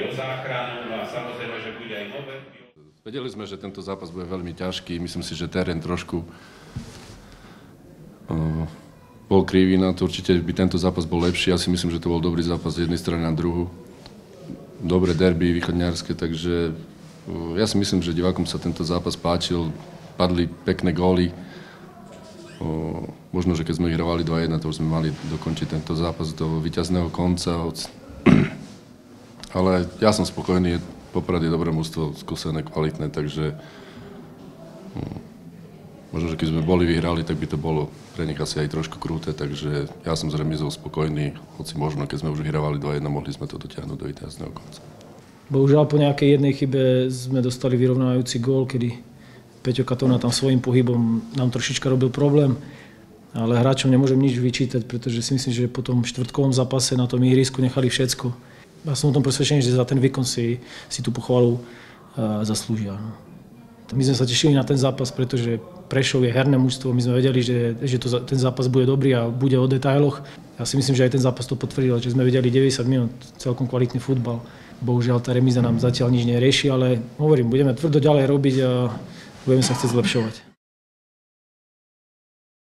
boji o záchranu a samozrejme, že bude aj nové. Vedeli sme, že tento zápas bude veľmi ťažký. Myslím si, že terén trošku bol krivý na to. Určite by tento zápas bol lepší. Ja si myslím, že to bol dobrý zápas z jednej strany na druhú. Dobré derby východňarské, takže ja si myslím, že divákom sa tento zápas páčil. Padli pekné góly. Možno, že keď sme vyhrávali 2-1, to už sme mali dokončiť tento zápas do víťazného konca. Ale ja som spokojný. Poprad je dobré mužstvo, skúsené, kvalitné, takže možno, že keď sme boli vyhrali, tak by to bolo pre nich asi aj trošku krúte, takže ja som s remízou spokojný, hoci možno, keď sme už vyhrávali 2-1, mohli sme to dotiahnuť do víťazného konca. Bohužiaľ po nejakej jednej chybe sme dostali vyrovnávajúci gól, kedy Peťo Katona tam svojím pohybom nám trošička robil problém, ale hráčom nemôžem nič vyčítať, pretože si myslím, že po tom štvrtkovom zápase na tom ihrisku nechali všetko. Ja som o tom presvedčený, že za ten výkon si tú pochvalu zaslúžia. My sme sa tešili na ten zápas, pretože Prešov je herné mužstvo. My sme vedeli, že ten zápas bude dobrý a bude o detailoch. Ja si myslím, že aj ten zápas to potvrdil, že sme videli 90 minút celkom kvalitný futbal. Bohužiaľ tá remíza nám zatiaľ nič nerieši, ale hovorím, budeme tvrdo ďalej robiť a budeme sa chcieť zlepšovať.